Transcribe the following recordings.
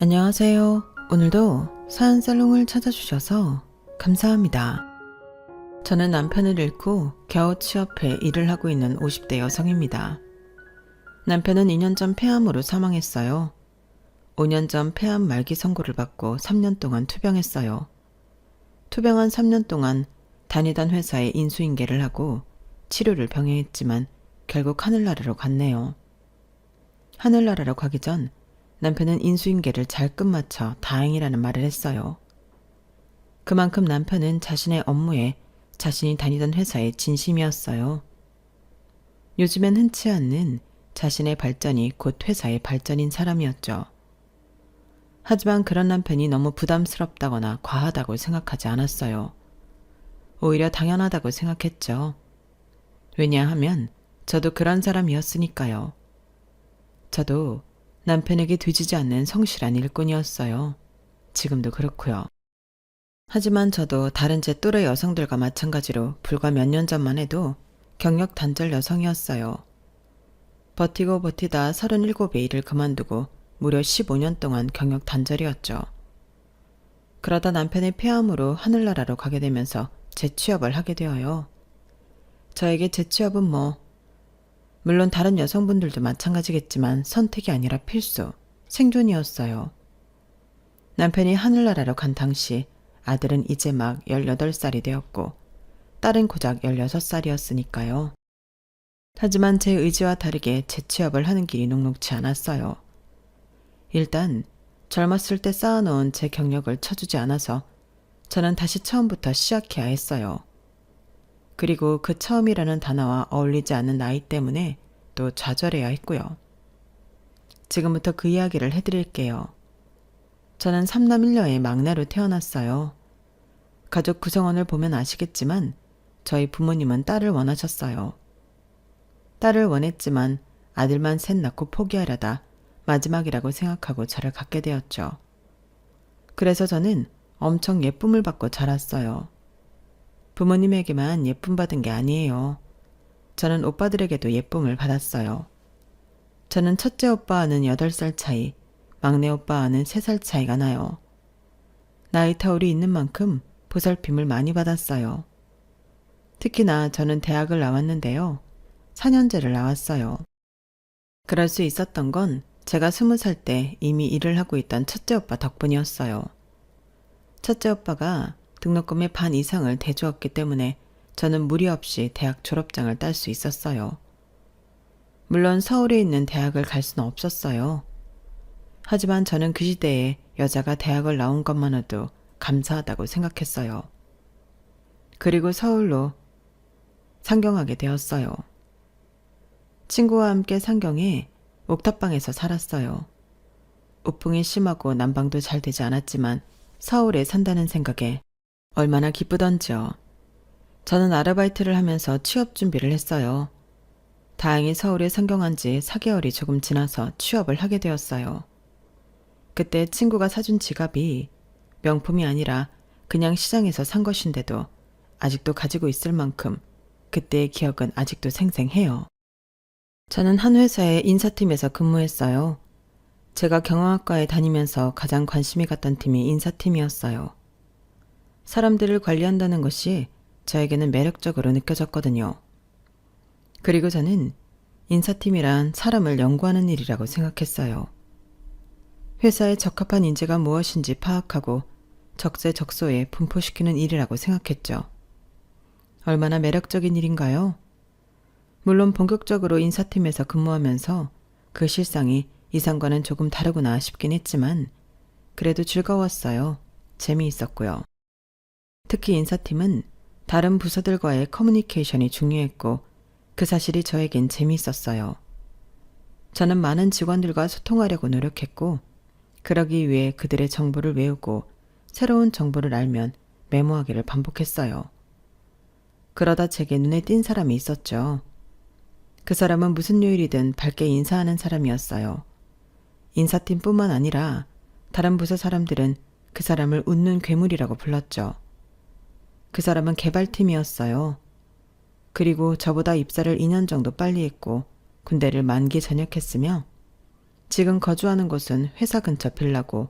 안녕하세요. 오늘도 사연살롱을 찾아주셔서 감사합니다. 저는 남편을 잃고 겨우 취업해 일을 하고 있는 50대 여성입니다. 남편은 2년 전 폐암으로 사망했어요. 5년 전 폐암 말기 선고를 받고 3년 동안 투병했어요. 투병한 3년 동안 다니던 회사에 인수인계를 하고 치료를 병행했지만 결국 하늘나라로 갔네요. 하늘나라로 가기 전 남편은 인수인계를 잘 끝마쳐 다행이라는 말을 했어요. 그만큼 남편은 자신의 업무에 자신이 다니던 회사에 진심이었어요. 요즘엔 흔치 않는 자신의 발전이 곧 회사의 발전인 사람이었죠. 하지만 그런 남편이 너무 부담스럽다거나 과하다고 생각하지 않았어요. 오히려 당연하다고 생각했죠. 왜냐하면 저도 그런 사람이었으니까요. 저도 남편에게 뒤지지 않는 성실한 일꾼이었어요. 지금도 그렇고요. 하지만 저도 다른 제 또래 여성들과 마찬가지로 불과 몇 년 전만 해도 경력 단절 여성이었어요. 버티고 버티다 37의 일을 그만두고 무려 15년 동안 경력 단절이었죠. 그러다 남편의 폐암으로 하늘나라로 가게 되면서 재취업을 하게 되어요. 저에게 재취업은 물론 다른 여성분들도 마찬가지겠지만 선택이 아니라 필수, 생존이었어요. 남편이 하늘나라로 간 당시 아들은 이제 막 18살이 되었고 딸은 고작 16살이었으니까요. 하지만 제 의지와 다르게 재취업을 하는 길이 녹록지 않았어요. 일단 젊었을 때 쌓아놓은 제 경력을 쳐주지 않아서 저는 다시 처음부터 시작해야 했어요. 그리고 그 처음이라는 단어와 어울리지 않는 나이 때문에 또 좌절해야 했고요. 지금부터 그 이야기를 해드릴게요. 저는 3남 1녀의 막내로 태어났어요. 가족 구성원을 보면 아시겠지만 저희 부모님은 딸을 원하셨어요. 딸을 원했지만 아들만 셋 낳고 포기하려다 마지막이라고 생각하고 저를 갖게 되었죠. 그래서 저는 엄청 예쁨을 받고 자랐어요. 부모님에게만 예쁨 받은 게 아니에요. 저는 오빠들에게도 예쁨을 받았어요. 저는 첫째 오빠와는 8살 차이, 막내 오빠와는 3살 차이가 나요. 나이 터울이 있는 만큼 보살핌을 많이 받았어요. 특히나 저는 대학을 나왔는데요. 4년제를 나왔어요. 그럴 수 있었던 건 제가 20살 때 이미 일을 하고 있던 첫째 오빠 덕분이었어요. 첫째 오빠가 등록금의 반 이상을 대주었기 때문에 저는 무리 없이 대학 졸업장을 딸 수 있었어요. 물론 서울에 있는 대학을 갈 수는 없었어요. 하지만 저는 그 시대에 여자가 대학을 나온 것만으로도 감사하다고 생각했어요. 그리고 서울로 상경하게 되었어요. 친구와 함께 상경에 옥탑방에서 살았어요. 우풍이 심하고 난방도 잘 되지 않았지만 서울에 산다는 생각에 얼마나 기쁘던지요. 저는 아르바이트를 하면서 취업 준비를 했어요. 다행히 서울에 상경한 지 4개월이 조금 지나서 취업을 하게 되었어요. 그때 친구가 사준 지갑이 명품이 아니라 그냥 시장에서 산 것인데도 아직도 가지고 있을 만큼 그때의 기억은 아직도 생생해요. 저는 한 회사의 인사팀에서 근무했어요. 제가 경영학과에 다니면서 가장 관심이 갔던 팀이 인사팀이었어요. 사람들을 관리한다는 것이 저에게는 매력적으로 느껴졌거든요. 그리고 저는 인사팀이란 사람을 연구하는 일이라고 생각했어요. 회사에 적합한 인재가 무엇인지 파악하고 적재적소에 분포시키는 일이라고 생각했죠. 얼마나 매력적인 일인가요? 물론 본격적으로 인사팀에서 근무하면서 그 실상이 이상과는 조금 다르구나 싶긴 했지만 그래도 즐거웠어요. 재미있었고요. 특히 인사팀은 다른 부서들과의 커뮤니케이션이 중요했고 그 사실이 저에겐 재미있었어요. 저는 많은 직원들과 소통하려고 노력했고 그러기 위해 그들의 정보를 외우고 새로운 정보를 알면 메모하기를 반복했어요. 그러다 제게 눈에 띈 사람이 있었죠. 그 사람은 무슨 요일이든 밝게 인사하는 사람이었어요. 인사팀뿐만 아니라 다른 부서 사람들은 그 사람을 웃는 괴물이라고 불렀죠. 그 사람은 개발팀이었어요. 그리고 저보다 입사를 2년 정도 빨리 했고 군대를 만기 전역했으며 지금 거주하는 곳은 회사 근처 빌라고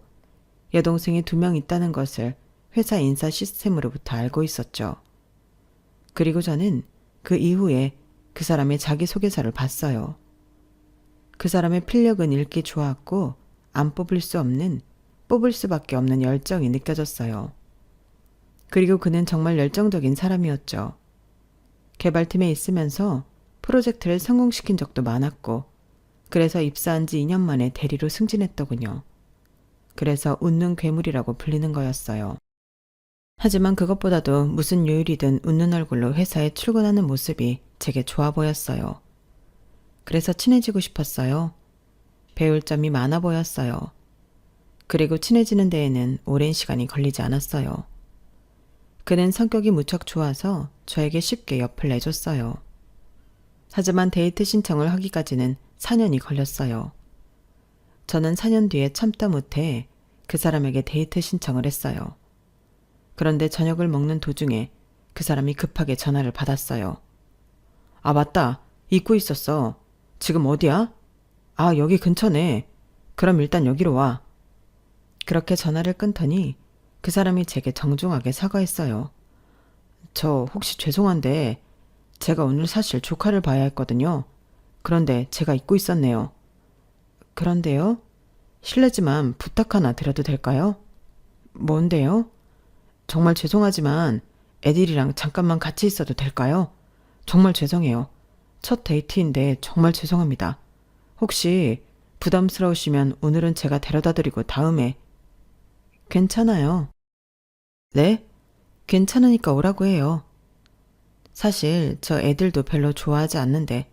여동생이 2명 있다는 것을 회사 인사 시스템으로부터 알고 있었죠. 그리고 저는 그 이후에 그 사람의 자기소개서를 봤어요. 그 사람의 필력은 읽기 좋았고 안 뽑을 수 없는, 뽑을 수밖에 없는 열정이 느껴졌어요. 그리고 그는 정말 열정적인 사람이었죠. 개발팀에 있으면서 프로젝트를 성공시킨 적도 많았고 그래서 입사한 지 2년 만에 대리로 승진했더군요. 그래서 웃는 괴물이라고 불리는 거였어요. 하지만 그것보다도 무슨 요일이든 웃는 얼굴로 회사에 출근하는 모습이 제게 좋아 보였어요. 그래서 친해지고 싶었어요. 배울 점이 많아 보였어요. 그리고 친해지는 데에는 오랜 시간이 걸리지 않았어요. 그는 성격이 무척 좋아서 저에게 쉽게 옆을 내줬어요. 하지만 데이트 신청을 하기까지는 4년이 걸렸어요. 저는 4년 뒤에 참다 못해 그 사람에게 데이트 신청을 했어요. 그런데 저녁을 먹는 도중에 그 사람이 급하게 전화를 받았어요. 아, 맞다. 잊고 있었어. 지금 어디야? 아, 여기 근처네. 그럼 일단 여기로 와. 그렇게 전화를 끊더니 그 사람이 제게 정중하게 사과했어요. 저 혹시 죄송한데 제가 오늘 사실 조카를 봐야 했거든요. 그런데 제가 잊고 있었네요. 그런데요? 실례지만 부탁 하나 드려도 될까요? 뭔데요? 정말 죄송하지만 애들이랑 잠깐만 같이 있어도 될까요? 정말 죄송해요. 첫 데이트인데 정말 죄송합니다. 혹시 부담스러우시면 오늘은 제가 데려다 드리고 다음에. 괜찮아요. 네? 괜찮으니까 오라고 해요. 사실 저 애들도 별로 좋아하지 않는데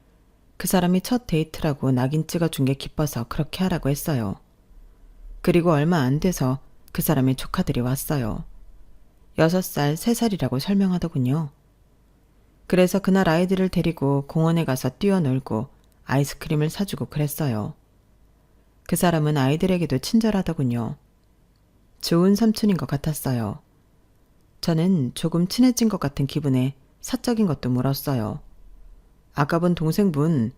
그 사람이 첫 데이트라고 낙인 찍어준 게 기뻐서 그렇게 하라고 했어요. 그리고 얼마 안 돼서 그 사람의 조카들이 왔어요. 6살, 3살이라고 설명하더군요. 그래서 그날 아이들을 데리고 공원에 가서 뛰어놀고 아이스크림을 사주고 그랬어요. 그 사람은 아이들에게도 친절하더군요. 좋은 삼촌인 것 같았어요. 저는 조금 친해진 것 같은 기분에 사적인 것도 물었어요. 아까 본 동생분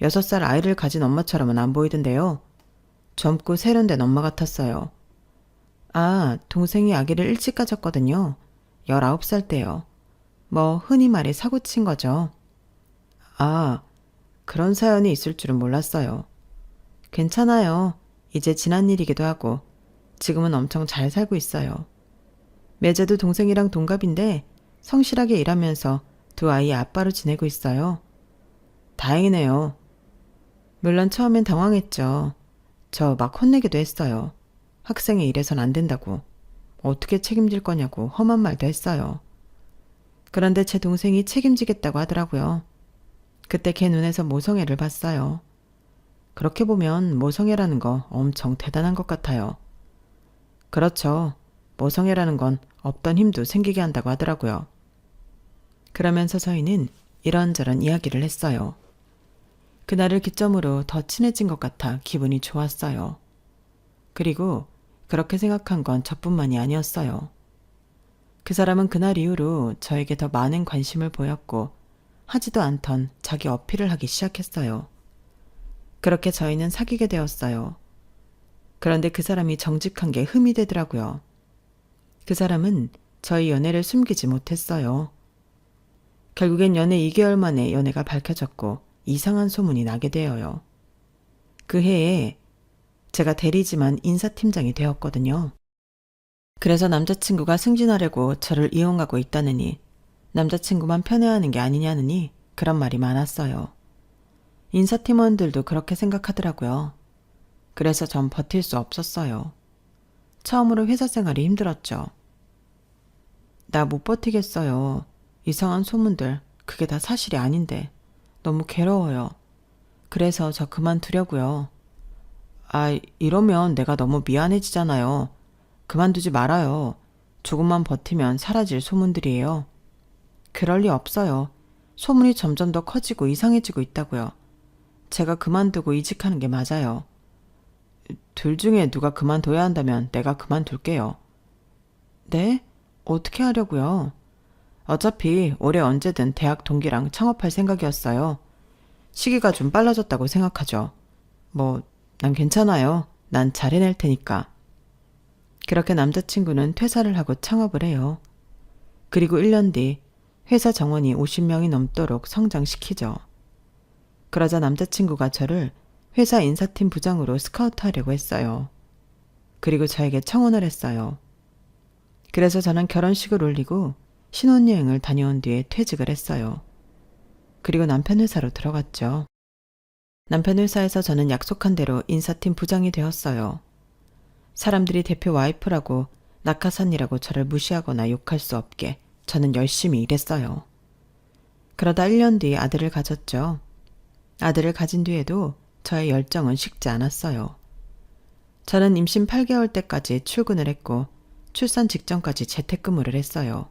6살 아이를 가진 엄마처럼은 안 보이던데요. 젊고 세련된 엄마 같았어요. 아, 동생이 아기를 일찍 가졌거든요. 19살 때요. 뭐 흔히 말해 사고친 거죠. 아, 그런 사연이 있을 줄은 몰랐어요. 괜찮아요. 이제 지난 일이기도 하고 지금은 엄청 잘 살고 있어요. 매제도 동생이랑 동갑인데 성실하게 일하면서 2아이의 아빠로 지내고 있어요. 다행이네요. 물론 처음엔 당황했죠. 저 막 혼내기도 했어요. 학생의 일해선 안 된다고. 어떻게 책임질 거냐고 험한 말도 했어요. 그런데 제 동생이 책임지겠다고 하더라고요. 그때 걔 눈에서 모성애를 봤어요. 그렇게 보면 모성애라는 거 엄청 대단한 것 같아요. 그렇죠. 모성애라는 건 없던 힘도 생기게 한다고 하더라고요. 그러면서 저희는 이런저런 이야기를 했어요. 그날을 기점으로 더 친해진 것 같아 기분이 좋았어요. 그리고 그렇게 생각한 건 저뿐만이 아니었어요. 그 사람은 그날 이후로 저에게 더 많은 관심을 보였고 하지도 않던 자기 어필을 하기 시작했어요. 그렇게 저희는 사귀게 되었어요. 그런데 그 사람이 정직한 게 흠이 되더라고요. 그 사람은 저희 연애를 숨기지 못했어요. 결국엔 연애 2개월 만에 연애가 밝혀졌고 이상한 소문이 나게 되어요. 그 해에 제가 대리지만 인사팀장이 되었거든요. 그래서 남자친구가 승진하려고 저를 이용하고 있다느니 남자친구만 편애하는 게 아니냐느니 그런 말이 많았어요. 인사팀원들도 그렇게 생각하더라고요. 그래서 전 버틸 수 없었어요. 처음으로 회사 생활이 힘들었죠. 나 못 버티겠어요. 이상한 소문들, 그게 다 사실이 아닌데 너무 괴로워요. 그래서 저 그만두려고요. 아, 이러면 내가 너무 미안해지잖아요. 그만두지 말아요. 조금만 버티면 사라질 소문들이에요. 그럴 리 없어요. 소문이 점점 더 커지고 이상해지고 있다고요. 제가 그만두고 이직하는 게 맞아요. 둘 중에 누가 그만둬야 한다면 내가 그만둘게요. 네? 어떻게 하려고요? 어차피 올해 언제든 대학 동기랑 창업할 생각이었어요. 시기가 좀 빨라졌다고 생각하죠. 뭐 난 괜찮아요. 난 잘 해낼 테니까. 그렇게 남자친구는 퇴사를 하고 창업을 해요. 그리고 1년 뒤 회사 정원이 50명이 넘도록 성장시키죠. 그러자 남자친구가 저를 회사 인사팀 부장으로 스카우트하려고 했어요. 그리고 저에게 청혼을 했어요. 그래서 저는 결혼식을 올리고 신혼여행을 다녀온 뒤에 퇴직을 했어요. 그리고 남편 회사로 들어갔죠. 남편 회사에서 저는 약속한 대로 인사팀 부장이 되었어요. 사람들이 대표 와이프라고 낙하산이라고 저를 무시하거나 욕할 수 없게 저는 열심히 일했어요. 그러다 1년 뒤에 아들을 가졌죠. 아들을 가진 뒤에도 저의 열정은 식지 않았어요. 저는 임신 8개월 때까지 출근을 했고 출산 직전까지 재택근무를 했어요.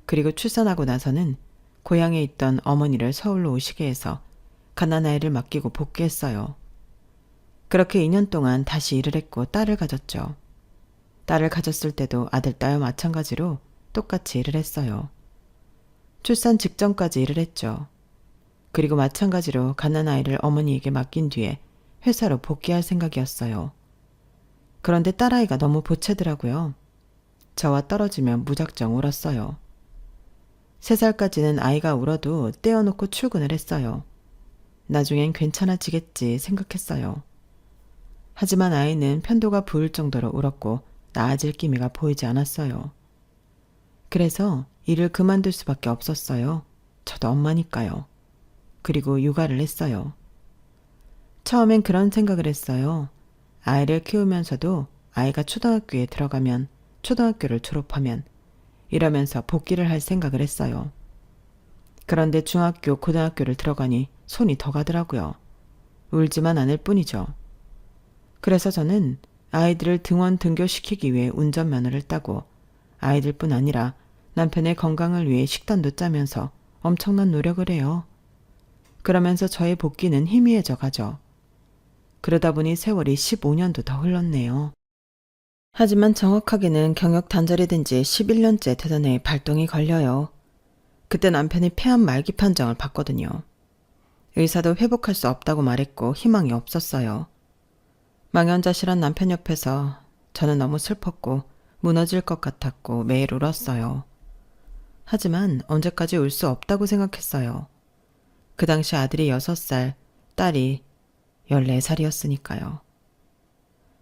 그리고 출산하고 나서는 고향에 있던 어머니를 서울로 오시게 해서 갓난아이를 맡기고 복귀했어요. 그렇게 2년 동안 다시 일을 했고 딸을 가졌죠. 딸을 가졌을 때도 아들, 딸과 마찬가지로 똑같이 일을 했어요. 출산 직전까지 일을 했죠. 그리고 마찬가지로 갓난아이를 어머니에게 맡긴 뒤에 회사로 복귀할 생각이었어요. 그런데 딸아이가 너무 보채더라고요. 저와 떨어지면 무작정 울었어요. 3살까지는 아이가 울어도 떼어놓고 출근을 했어요. 나중엔 괜찮아지겠지 생각했어요. 하지만 아이는 편도가 부을 정도로 울었고 나아질 기미가 보이지 않았어요. 그래서 일을 그만둘 수밖에 없었어요. 저도 엄마니까요. 그리고 육아를 했어요. 처음엔 그런 생각을 했어요. 아이를 키우면서도 아이가 초등학교에 들어가면, 초등학교를 졸업하면 이러면서 복귀를 할 생각을 했어요. 그런데 중학교, 고등학교를 들어가니 손이 더 가더라고요. 울지만 않을 뿐이죠. 그래서 저는 아이들을 등원 등교시키기 위해 운전면허를 따고 아이들뿐 아니라 남편의 건강을 위해 식단도 짜면서 엄청난 노력을 해요. 그러면서 저의 복귀는 희미해져 가죠. 그러다 보니 세월이 15년도 더 흘렀네요. 하지만 정확하게는 경역 단절이 된 지 11년째 되던 해에 발동이 걸려요. 그때 남편이 폐암 말기 판정을 받거든요. 의사도 회복할 수 없다고 말했고 희망이 없었어요. 망연자실한 남편 옆에서 저는 너무 슬펐고 무너질 것 같았고 매일 울었어요. 하지만 언제까지 울 수 없다고 생각했어요. 그 당시 아들이 6살, 딸이 14살이었으니까요.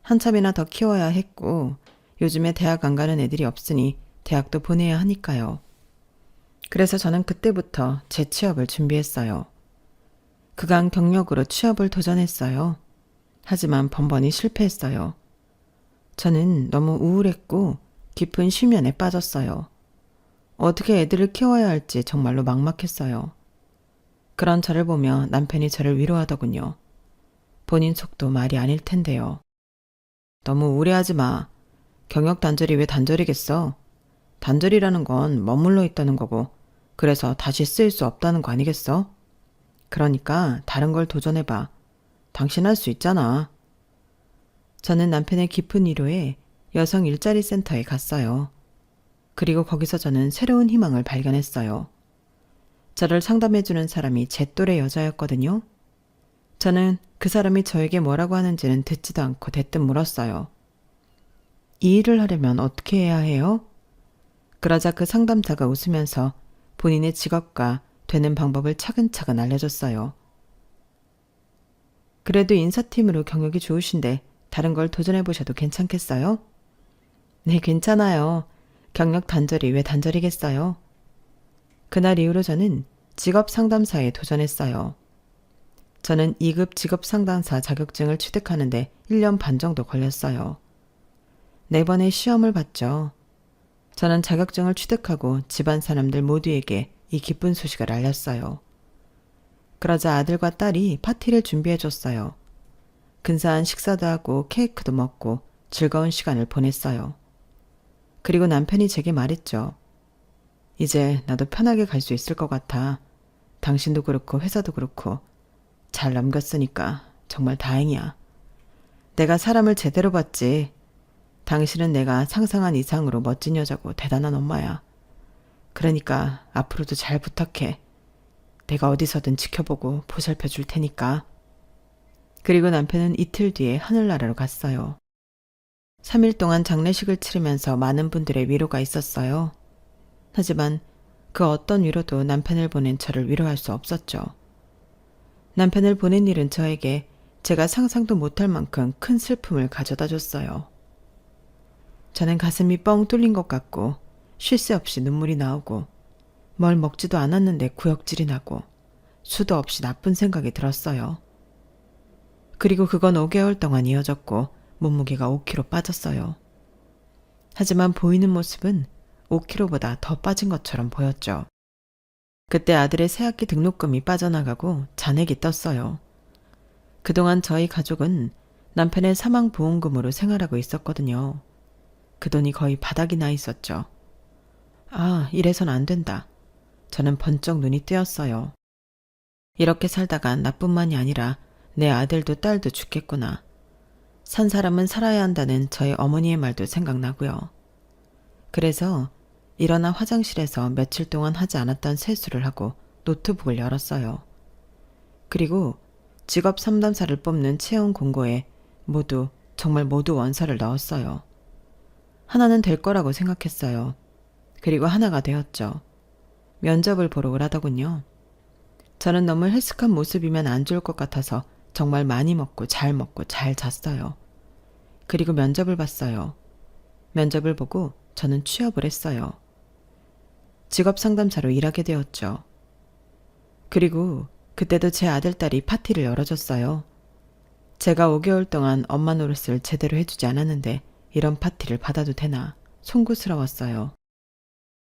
한참이나 더 키워야 했고 요즘에 대학 안 가는 애들이 없으니 대학도 보내야 하니까요. 그래서 저는 그때부터 재취업을 준비했어요. 그간 경력으로 취업을 도전했어요. 하지만 번번이 실패했어요. 저는 너무 우울했고 깊은 쉬면에 빠졌어요. 어떻게 애들을 키워야 할지 정말로 막막했어요. 그런 저를 보며 남편이 저를 위로하더군요. 본인 속도 말이 아닐 텐데요. 너무 우울해하지 마. 경력 단절이 왜 단절이겠어? 단절이라는 건 머물러 있다는 거고 그래서 다시 쓰일 수 없다는 거 아니겠어? 그러니까 다른 걸 도전해봐. 당신 할 수 있잖아. 저는 남편의 깊은 위로에 여성 일자리 센터에 갔어요. 그리고 거기서 저는 새로운 희망을 발견했어요. 저를 상담해주는 사람이 제 또래 여자였거든요. 저는 그 사람이 저에게 뭐라고 하는지는 듣지도 않고 대뜸 물었어요. 이 일을 하려면 어떻게 해야 해요? 그러자 그 상담자가 웃으면서 본인의 직업과 되는 방법을 차근차근 알려줬어요. 그래도 인사팀으로 경력이 좋으신데 다른 걸 도전해보셔도 괜찮겠어요? 네, 괜찮아요. 경력 단절이 왜 단절이겠어요? 그날 이후로 저는 직업 상담사에 도전했어요. 저는 2급 직업 상담사 자격증을 취득하는데 1년 반 정도 걸렸어요. 4번의 시험을 봤죠. 저는 자격증을 취득하고 집안 사람들 모두에게 이 기쁜 소식을 알렸어요. 그러자 아들과 딸이 파티를 준비해줬어요. 근사한 식사도 하고 케이크도 먹고 즐거운 시간을 보냈어요. 그리고 남편이 제게 말했죠. 이제 나도 편하게 갈 수 있을 것 같아. 당신도 그렇고 회사도 그렇고 잘 넘겼으니까 정말 다행이야. 내가 사람을 제대로 봤지. 당신은 내가 상상한 이상으로 멋진 여자고 대단한 엄마야. 그러니까 앞으로도 잘 부탁해. 내가 어디서든 지켜보고 보살펴 줄 테니까. 그리고 남편은 이틀 뒤에 하늘나라로 갔어요. 3일 동안 장례식을 치르면서 많은 분들의 위로가 있었어요. 하지만 그 어떤 위로도 남편을 보낸 저를 위로할 수 없었죠. 남편을 보낸 일은 저에게 제가 상상도 못할 만큼 큰 슬픔을 가져다 줬어요. 저는 가슴이 뻥 뚫린 것 같고 쉴 새 없이 눈물이 나오고 뭘 먹지도 않았는데 구역질이 나고 수도 없이 나쁜 생각이 들었어요. 그리고 그건 5개월 동안 이어졌고 몸무게가 5kg 빠졌어요. 하지만 보이는 모습은 5kg보다 더 빠진 것처럼 보였죠. 그때 아들의 새학기 등록금이 빠져나가고 잔액이 떴어요. 그동안 저희 가족은 남편의 사망보험금으로 생활하고 있었거든요. 그 돈이 거의 바닥이 나 있었죠. 아, 이래선 안 된다. 저는 번쩍 눈이 뜨였어요. 이렇게 살다간 나뿐만이 아니라 내 아들도 딸도 죽겠구나. 산 사람은 살아야 한다는 저희 어머니의 말도 생각나고요. 그래서 일어나 화장실에서 며칠 동안 하지 않았던 세수를 하고 노트북을 열었어요. 그리고 직업 상담사를 뽑는 채용 공고에 정말 모두 원서를 넣었어요. 하나는 될 거라고 생각했어요. 그리고 하나가 되었죠. 면접을 보러 오라더군요. 저는 너무 헬스한 모습이면 안 좋을 것 같아서 정말 많이 먹고 잘 잤어요. 그리고 면접을 봤어요. 면접을 보고 저는 취업을 했어요. 직업 상담사로 일하게 되었죠. 그리고 그때도 제 아들딸이 파티를 열어줬어요. 제가 5개월 동안 엄마 노릇을 제대로 해주지 않았는데 이런 파티를 받아도 되나 송구스러웠어요.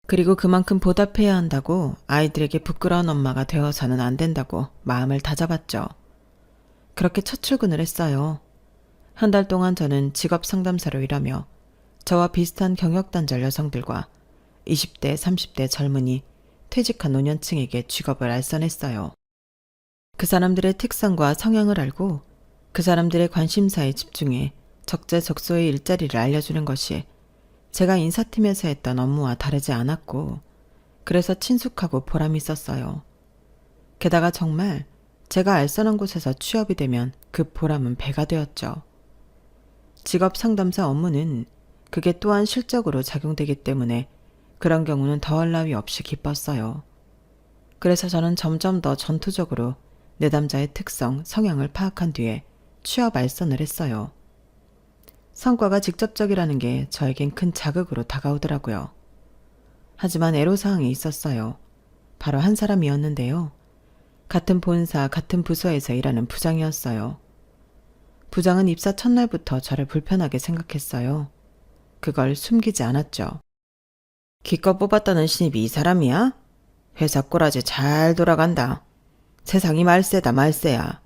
그리고 그만큼 보답해야 한다고 아이들에게 부끄러운 엄마가 되어서는 안 된다고 마음을 다잡았죠. 그렇게 첫 출근을 했어요. 한 달 동안 저는 직업 상담사로 일하며 저와 비슷한 경력단절 여성들과 20대, 30대 젊은이, 퇴직한 노년층에게 직업을 알선했어요. 그 사람들의 특성과 성향을 알고 그 사람들의 관심사에 집중해 적재적소의 일자리를 알려주는 것이 제가 인사팀에서 했던 업무와 다르지 않았고 그래서 친숙하고 보람이 있었어요. 게다가 정말 제가 알선한 곳에서 취업이 되면 그 보람은 배가 되었죠. 직업 상담사 업무는 그게 또한 실적으로 작용되기 때문에 그런 경우는 더할 나위 없이 기뻤어요. 그래서 저는 점점 더 전투적으로 내담자의 특성, 성향을 파악한 뒤에 취업 알선을 했어요. 성과가 직접적이라는 게 저에겐 큰 자극으로 다가오더라고요. 하지만 애로사항이 있었어요. 바로 한 사람이었는데요. 같은 본사, 같은 부서에서 일하는 부장이었어요. 부장은 입사 첫날부터 저를 불편하게 생각했어요. 그걸 숨기지 않았죠. 기껏 뽑았다는 신입이 이 사람이야? 회사 꼬라지 잘 돌아간다. 세상이 말세다 말세야.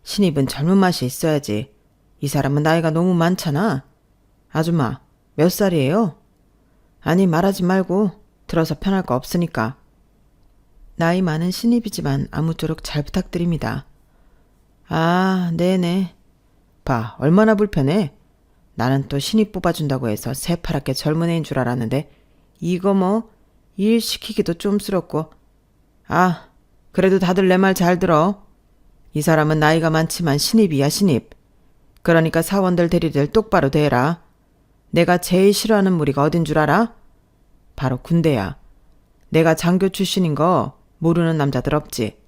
신입은 젊은 맛이 있어야지. 이 사람은 나이가 너무 많잖아. 아줌마, 몇 살이에요? 아니, 말하지 말고 들어서 편할 거 없으니까. 나이 많은 신입이지만 아무쪼록 잘 부탁드립니다. 아, 네네. 봐, 얼마나 불편해. 나는 또 신입 뽑아준다고 해서 새파랗게 젊은 애인 줄 알았는데 이거 일 시키기도 쫌스럽고. 아, 그래도 다들 내 말 잘 들어. 이 사람은 나이가 많지만 신입이야, 신입. 그러니까 사원들 대리들 똑바로 대해라. 내가 제일 싫어하는 무리가 어딘 줄 알아? 바로 군대야. 내가 장교 출신인 거 모르는 남자들 없지.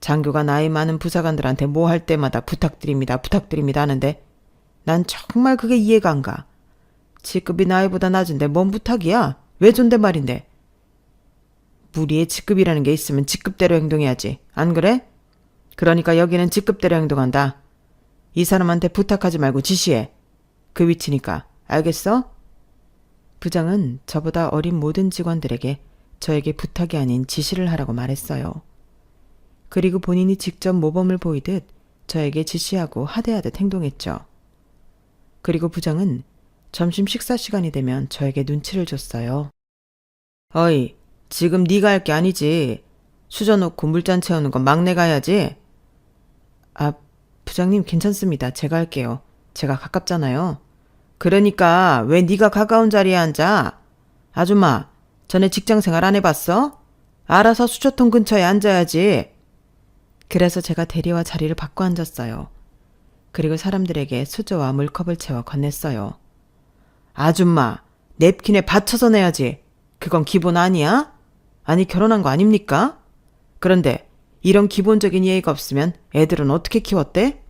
장교가 나이 많은 부사관들한테 뭐 할 때마다 부탁드립니다 하는데 난 정말 그게 이해가 안 가. 직급이 나이보다 낮은데 뭔 부탁이야? 왜 존댓말인데? 무리의 직급이라는 게 있으면 직급대로 행동해야지. 안 그래? 그러니까 여기는 직급대로 행동한다. 이 사람한테 부탁하지 말고 지시해. 그 위치니까. 알겠어? 부장은 저보다 어린 모든 직원들에게 저에게 부탁이 아닌 지시를 하라고 말했어요. 그리고 본인이 직접 모범을 보이듯 저에게 지시하고 하대하듯 행동했죠. 그리고 부장은 점심 식사 시간이 되면 저에게 눈치를 줬어요. 어이, 지금 네가 할 게 아니지. 수저 놓고 물잔 채우는 건 막내가 해야지. 아, 부장님 괜찮습니다. 제가 할게요. 제가 가깝잖아요. 그러니까 왜 네가 가까운 자리에 앉아? 아줌마, 전에 직장생활 안 해봤어? 알아서 수저통 근처에 앉아야지. 그래서 제가 대리와 자리를 바꿔 앉았어요. 그리고 사람들에게 수저와 물컵을 채워 건넸어요. 아줌마, 냅킨에 받쳐서 내야지. 그건 기본 아니야? 아니, 결혼한 거 아닙니까? 그런데 이런 기본적인 예의가 없으면 애들은 어떻게 키웠대?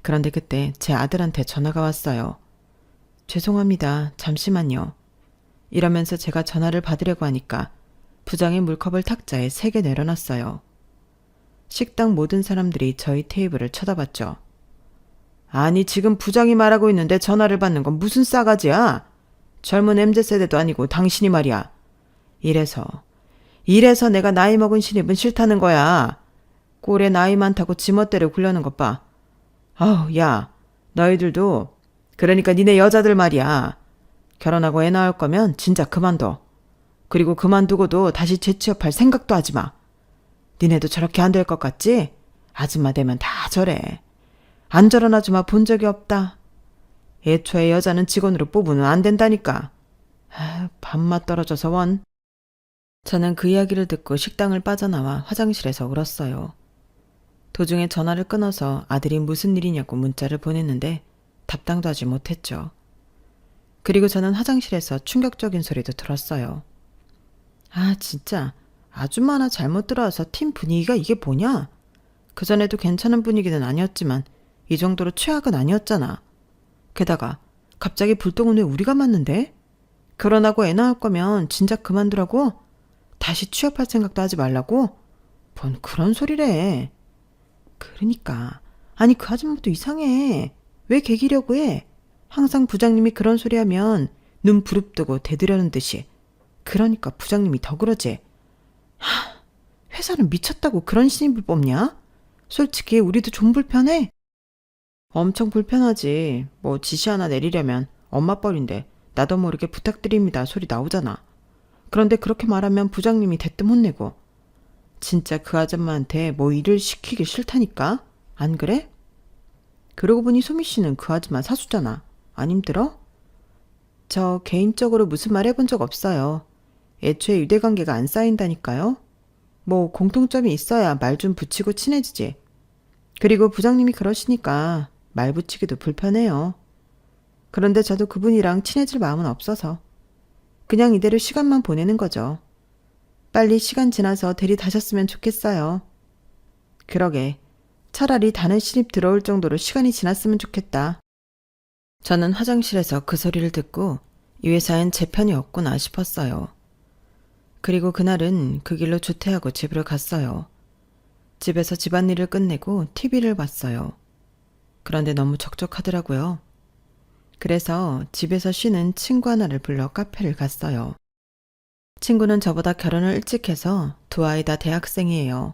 그런데 그때 제 아들한테 전화가 왔어요. 죄송합니다. 잠시만요. 이러면서 제가 전화를 받으려고 하니까 부장이 물컵을 탁자에 3개 내려놨어요. 식당 모든 사람들이 저희 테이블을 쳐다봤죠. 아니, 지금 부장이 말하고 있는데 전화를 받는 건 무슨 싸가지야? 젊은 MZ세대도 아니고 당신이 말이야. 이래서 내가 나이 먹은 신입은 싫다는 거야. 꼴에 나이 많다고 지멋대로 굴려는 것 봐. 아우, 야, 너희들도 그러니까 니네 여자들 말이야. 결혼하고 애 낳을 거면 진짜 그만둬. 그리고 그만두고도 다시 재취업할 생각도 하지 마. 니네도 저렇게 안 될 것 같지? 아줌마 되면 다 저래. 안 저런 아줌마 본 적이 없다. 애초에 여자는 직원으로 뽑으면 안 된다니까. 밥맛 떨어져서 원. 저는 그 이야기를 듣고 식당을 빠져나와 화장실에서 울었어요. 도중에 전화를 끊어서 아들이 무슨 일이냐고 문자를 보냈는데 답장도 하지 못했죠. 그리고 저는 화장실에서 충격적인 소리도 들었어요. 아, 진짜 아줌마 하나 잘못 들어와서 팀 분위기가 이게 뭐냐? 그전에도 괜찮은 분위기는 아니었지만 이 정도로 최악은 아니었잖아. 게다가 갑자기 불똥은 왜 우리가 맞는데? 결혼하고 애 낳을 거면 진작 그만두라고? 다시 취업할 생각도 하지 말라고? 뭔 그런 소리래. 그러니까. 아니, 그 아줌마도 이상해. 왜 개기려고 해? 항상 부장님이 그런 소리 하면 눈 부릅뜨고 대들려는 듯이. 그러니까 부장님이 더 그러지. 회사는 미쳤다고 그런 신입을 뽑냐? 솔직히 우리도 좀 불편해. 엄청 불편하지. 뭐 지시 하나 내리려면 엄마 뻘인데 나도 모르게 부탁드립니다 소리 나오잖아. 그런데 그렇게 말하면 부장님이 대뜸 혼내고. 진짜 그 아줌마한테 뭐 일을 시키기 싫다니까? 안 그래? 그러고 보니 소미 씨는 그 아줌마 사수잖아. 안 힘들어? 저 개인적으로 무슨 말 해본 적 없어요. 애초에 유대관계가 안 쌓인다니까요. 뭐 공통점이 있어야 말 좀 붙이고 친해지지. 그리고 부장님이 그러시니까 말 붙이기도 불편해요. 그런데 저도 그분이랑 친해질 마음은 없어서 그냥 이대로 시간만 보내는 거죠. 빨리 시간 지나서 들이다셨으면 좋겠어요. 그러게, 차라리 다른 신입 들어올 정도로 시간이 지났으면 좋겠다. 저는 화장실에서 그 소리를 듣고 이 회사엔 제 편이 없구나 싶었어요. 그리고 그날은 그 길로 조퇴하고 집으로 갔어요. 집에서 집안일을 끝내고 TV를 봤어요. 그런데 너무 적적하더라고요. 그래서 집에서 쉬는 친구 하나를 불러 카페를 갔어요. 친구는 저보다 결혼을 일찍 해서 두 아이 다 대학생이에요.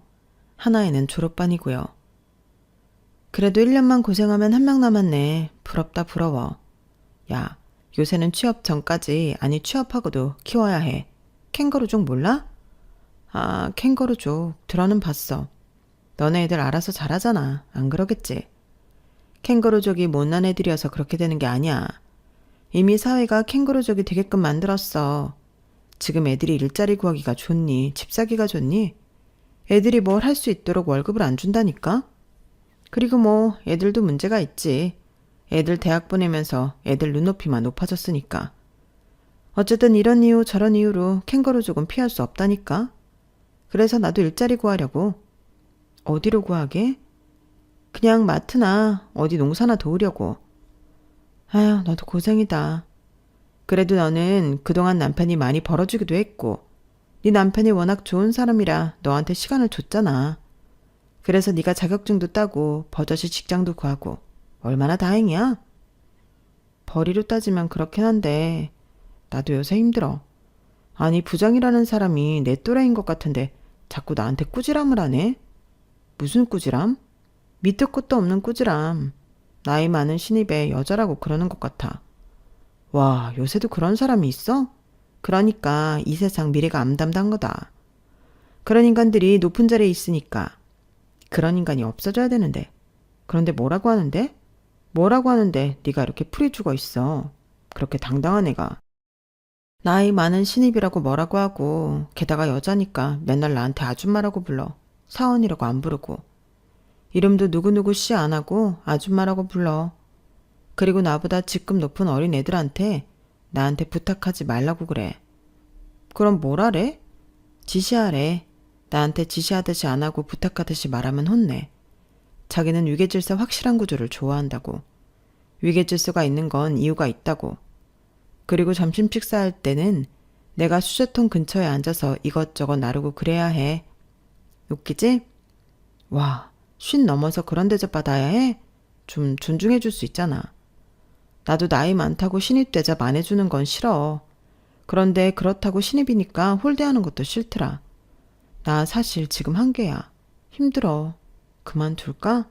하나애는 졸업반이고요. 그래도 1년만 고생하면 한 명 남았네. 부럽다 부러워. 야, 요새는 취업 전까지, 아니 취업하고도 키워야 해. 캥거루족 몰라? 아, 캥거루족 들어는 봤어. 너네 애들 알아서 잘하잖아. 안 그러겠지? 캥거루족이 못난 애들이어서 그렇게 되는 게 아니야. 이미 사회가 캥거루족이 되게끔 만들었어. 지금 애들이 일자리 구하기가 좋니? 집 사기가 좋니? 애들이 뭘 할 수 있도록 월급을 안 준다니까? 그리고 뭐 애들도 문제가 있지. 애들 대학 보내면서 애들 눈높이만 높아졌으니까. 어쨌든 이런 이유 저런 이유로 캥거루족은 피할 수 없다니까. 그래서 나도 일자리 구하려고. 어디로 구하게? 그냥 마트나 어디 농사나 도우려고. 아휴, 너도 고생이다. 그래도 너는 그동안 남편이 많이 벌어주기도 했고 네 남편이 워낙 좋은 사람이라 너한테 시간을 줬잖아. 그래서 네가 자격증도 따고 버젓이 직장도 구하고 얼마나 다행이야? 벌이로 따지면 그렇긴 한데 나도 요새 힘들어. 아니, 부장이라는 사람이 내 또래인 것 같은데 자꾸 나한테 꾸지람을 하네? 무슨 꾸지람? 밑도 끝도 없는 꾸지람. 나이 많은 신입에 여자라고 그러는 것 같아. 와, 요새도 그런 사람이 있어? 그러니까 이 세상 미래가 암담한 거다. 그런 인간들이 높은 자리에 있으니까 그런 인간이 없어져야 되는데. 그런데 뭐라고 하는데? 뭐라고 하는데 네가 이렇게 풀이 죽어 있어. 그렇게 당당한 애가. 나이 많은 신입이라고 뭐라고 하고 게다가 여자니까 맨날 나한테 아줌마라고 불러. 사원이라고 안 부르고. 이름도 누구누구 씨 안 하고 아줌마라고 불러. 그리고 나보다 직급 높은 어린 애들한테 나한테 부탁하지 말라고 그래. 그럼 뭐라래? 지시하래. 나한테 지시하듯이 안 하고 부탁하듯이 말하면 혼내. 자기는 위계질서 확실한 구조를 좋아한다고. 위계질서가 있는 건 이유가 있다고. 그리고 점심 식사할 때는 내가 수저통 근처에 앉아서 이것저것 나르고 그래야 해. 웃기지? 와, 50 넘어서 그런 대접 받아야 해? 좀 존중해 줄 수 있잖아. 나도 나이 많다고 신입 대접 안 해주는 건 싫어. 그런데 그렇다고 신입이니까 홀대하는 것도 싫더라. 나 사실 지금 한계야. 힘들어. 그만둘까?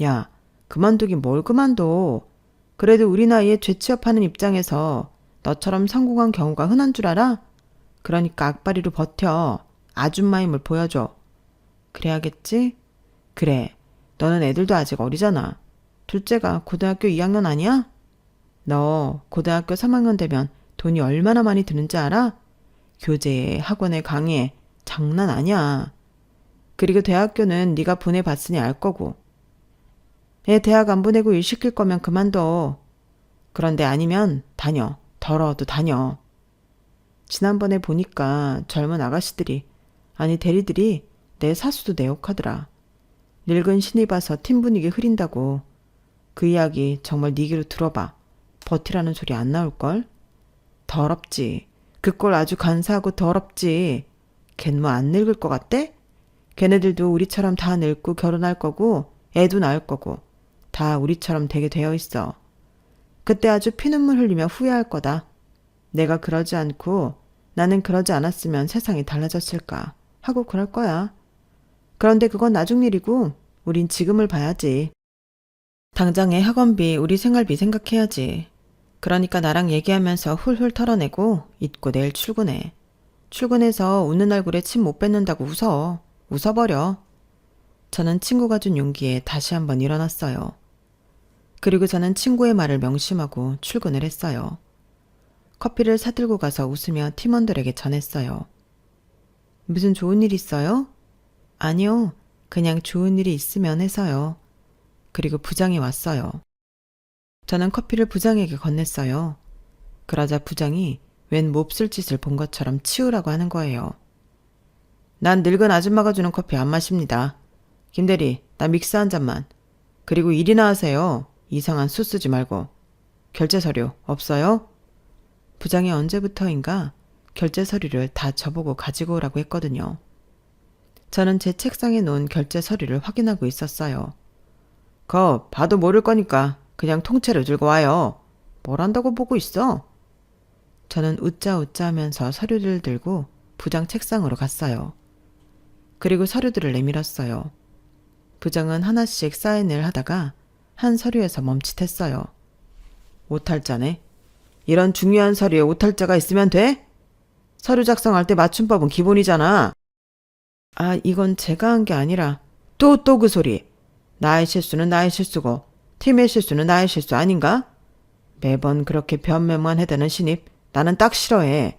야, 그만두긴 뭘 그만둬. 그래도 우리 나이에 재취업하는 입장에서 너처럼 성공한 경우가 흔한 줄 알아? 그러니까 악바리로 버텨. 아줌마 힘을 보여줘. 그래야겠지? 그래. 너는 애들도 아직 어리잖아. 둘째가 고등학교 2학년 아니야? 너 고등학교 3학년 되면 돈이 얼마나 많이 드는지 알아? 교재에, 학원에, 강의에 장난 아니야. 그리고 대학교는 네가 보내봤으니 알 거고. 애 대학 안 보내고 일 시킬 거면 그만둬. 그런데 아니면 다녀. 더러워도 다녀. 지난번에 보니까 젊은 아가씨들이, 아니 대리들이 내 사수도 내 욕하더라. 늙은 신입 와서 팀 분위기 흐린다고. 그 이야기 정말 네 귀로 들어봐. 버티라는 소리 안 나올걸? 더럽지. 그 꼴 아주 간사하고 더럽지. 걘 뭐 안 늙을 것 같대? 걔네들도 우리처럼 다 늙고 결혼할 거고 애도 낳을 거고 다 우리처럼 되게 되어 있어. 그때 아주 피눈물 흘리며 후회할 거다. 내가 그러지 않고 나는 그러지 않았으면 세상이 달라졌을까 하고 그럴 거야. 그런데 그건 나중 일이고 우린 지금을 봐야지. 당장의 학원비, 우리 생활비 생각해야지. 그러니까 나랑 얘기하면서 훌훌 털어내고 잊고 내일 출근해. 출근해서 웃는 얼굴에 침 못 뱉는다고 웃어. 웃어버려. 저는 친구가 준 용기에 다시 한번 일어났어요. 그리고 저는 친구의 말을 명심하고 출근을 했어요. 커피를 사들고 가서 웃으며 팀원들에게 전했어요. 무슨 좋은 일 있어요? 아니요. 그냥 좋은 일이 있으면 해서요. 그리고 부장이 왔어요. 저는 커피를 부장에게 건넸어요. 그러자 부장이 웬 몹쓸 짓을 본 것처럼 치우라고 하는 거예요. 난 늙은 아줌마가 주는 커피 안 마십니다. 김대리, 나 믹스 한 잔만. 그리고 일이나 하세요. 이상한 수 쓰지 말고. 결제 서류 없어요? 부장이 언제부터인가 결제 서류를 다 저보고 가지고 오라고 했거든요. 저는 제 책상에 놓은 결제 서류를 확인하고 있었어요. 거 봐도 모를 거니까 그냥 통째로 들고 와요. 뭘 한다고 보고 있어? 저는 웃자 하면서 서류를 들고 부장 책상으로 갔어요. 그리고 서류들을 내밀었어요. 부장은 하나씩 사인을 하다가 한 서류에서 멈칫했어요. 오탈자네. 이런 중요한 서류에 오탈자가 있으면 돼? 서류 작성할 때 맞춤법은 기본이잖아. 아, 이건 제가 한 게 아니라 또 그 소리. 나의 실수는 나의 실수고 팀의 실수는 나의 실수 아닌가? 매번 그렇게 변명만 해대는 신입 나는 딱 싫어해.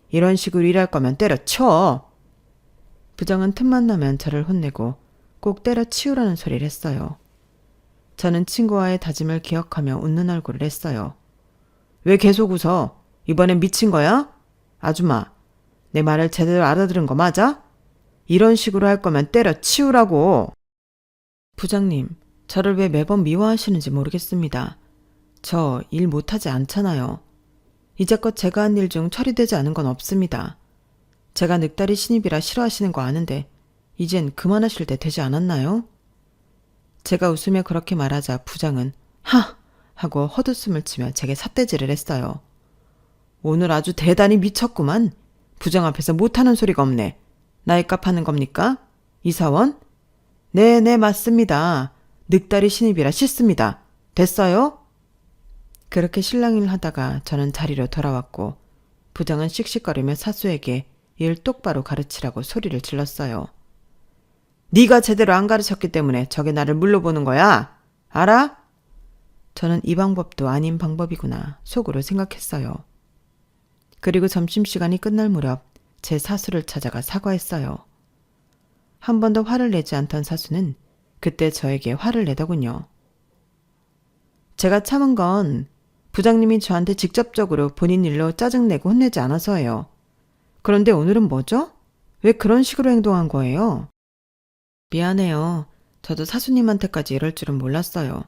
이런 식으로 일할 거면 때려쳐. 부장은 틈만 나면 저를 혼내고 꼭 때려치우라는 소리를 했어요. 저는 친구와의 다짐을 기억하며 웃는 얼굴을 했어요. 왜 계속 웃어? 이번엔 미친 거야? 아줌마, 내 말을 제대로 알아들은 거 맞아? 이런 식으로 할 거면 때려치우라고. 부장님, 저를 왜 매번 미워하시는지 모르겠습니다. 저 일 못하지 않잖아요. 이제껏 제가 한 일 중 처리되지 않은 건 없습니다. 제가 늑다리 신입이라 싫어하시는 거 아는데 이젠 그만하실 때 되지 않았나요? 제가 웃으며 그렇게 말하자 부장은 하! 하고 헛웃음을 치며 제게 삿대질을 했어요. 오늘 아주 대단히 미쳤구만. 부장 앞에서 못하는 소리가 없네. 나이값 하는 겁니까? 이사원? 네, 맞습니다. 늑다리 신입이라 싫습니다. 됐어요? 그렇게 실랑이를 하다가 저는 자리로 돌아왔고 부장은 씩씩거리며 사수에게 일 똑바로 가르치라고 소리를 질렀어요. 네가 제대로 안 가르쳤기 때문에 저게 나를 물러보는 거야. 알아? 저는 이 방법도 아닌 방법이구나 속으로 생각했어요. 그리고 점심시간이 끝날 무렵 제 사수를 찾아가 사과했어요. 한 번도 화를 내지 않던 사수는 그때 저에게 화를 내더군요. 제가 참은 건 부장님이 저한테 직접적으로 본인 일로 짜증내고 혼내지 않아서예요. 그런데 오늘은 뭐죠? 왜 그런 식으로 행동한 거예요? 미안해요. 저도 사수님한테까지 이럴 줄은 몰랐어요.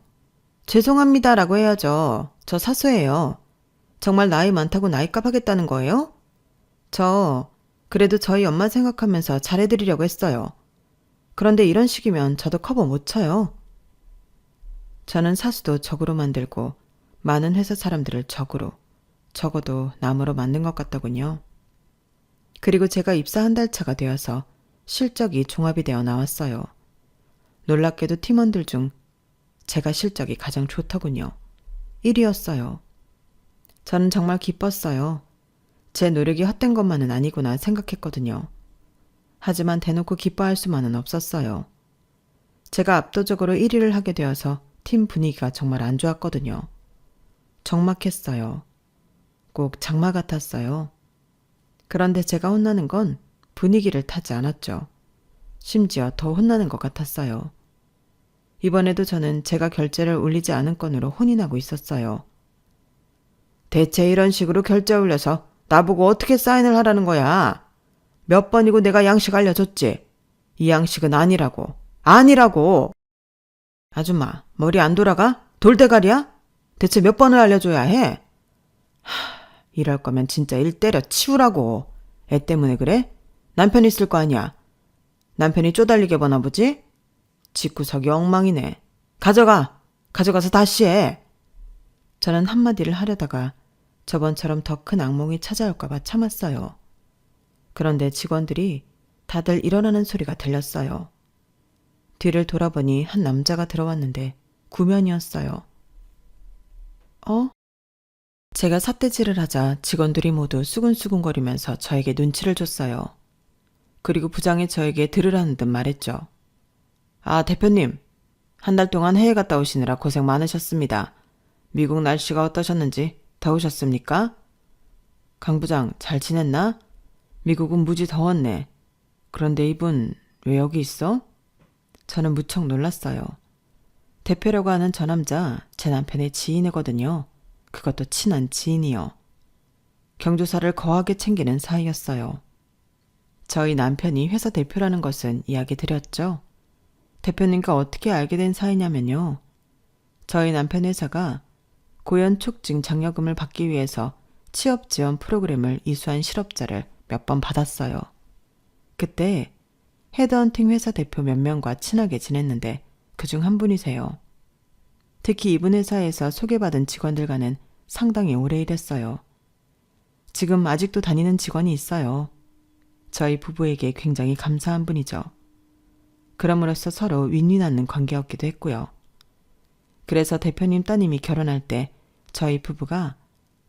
죄송합니다라고 해야죠. 저 사수예요. 정말 나이 많다고 나이값 하겠다는 거예요? 그래도 저희 엄마 생각하면서 잘해드리려고 했어요. 그런데 이런 식이면 저도 커버 못 쳐요. 저는 사수도 적으로 만들고 많은 회사 사람들을 적으로, 적어도 남으로 만든 것 같더군요. 그리고 제가 입사 한 달 차가 되어서 실적이 종합이 되어 나왔어요. 놀랍게도 팀원들 중 제가 실적이 가장 좋더군요. 1위였어요. 저는 정말 기뻤어요. 제 노력이 헛된 것만은 아니구나 생각했거든요. 하지만 대놓고 기뻐할 수만은 없었어요. 제가 압도적으로 1위를 하게 되어서 팀 분위기가 정말 안 좋았거든요. 적막했어요. 꼭 장마 같았어요. 그런데 제가 혼나는 건 분위기를 타지 않았죠. 심지어 더 혼나는 것 같았어요. 이번에도 저는 제가 결제를 올리지 않은 건으로 혼이 나고 있었어요. 대체 이런 식으로 결제 올려서 나보고 어떻게 사인을 하라는 거야? 몇 번이고 내가 양식 알려줬지? 이 양식은 아니라고. 아니라고! 아줌마, 머리 안 돌아가? 돌대가리야? 대체 몇 번을 알려줘야 해? 이럴 거면 진짜 일 때려 치우라고. 애 때문에 그래? 남편 있을 거 아니야. 남편이 쪼달리게 보나 보지? 집구석이 엉망이네. 가져가서 다시 해. 저는 한마디를 하려다가 저번처럼 더 큰 악몽이 찾아올까 봐 참았어요. 그런데 직원들이 다들 일어나는 소리가 들렸어요. 뒤를 돌아보니 한 남자가 들어왔는데 구면이었어요. 제가 삿대질을 하자 직원들이 모두 수근수근거리면서 저에게 눈치를 줬어요. 그리고 부장이 저에게 들으라는 듯 말했죠. 아, 대표님. 한 달 동안 해외 갔다 오시느라 고생 많으셨습니다. 미국 날씨가 어떠셨는지 더우셨습니까? 강 부장 잘 지냈나? 미국은 무지 더웠네. 그런데 이분 왜 여기 있어? 저는 무척 놀랐어요. 대표라고 하는 저 남자 제 남편의 지인이거든요. 그것도 친한 지인이요. 경조사를 거하게 챙기는 사이였어요. 저희 남편이 회사 대표라는 것은 이야기 드렸죠. 대표님과 어떻게 알게 된 사이냐면요. 저희 남편 회사가 고연 촉진 장려금을 받기 위해서 취업 지원 프로그램을 이수한 실업자를 몇 번 받았어요. 그때 헤드헌팅 회사 대표 몇 명과 친하게 지냈는데 그중 한 분이세요. 특히 이분 회사에서 소개받은 직원들과는 상당히 오래 일했어요. 지금 아직도 다니는 직원이 있어요. 저희 부부에게 굉장히 감사한 분이죠. 그럼으로써 서로 윈윈하는 관계였기도 했고요. 그래서 대표님 따님이 결혼할 때 저희 부부가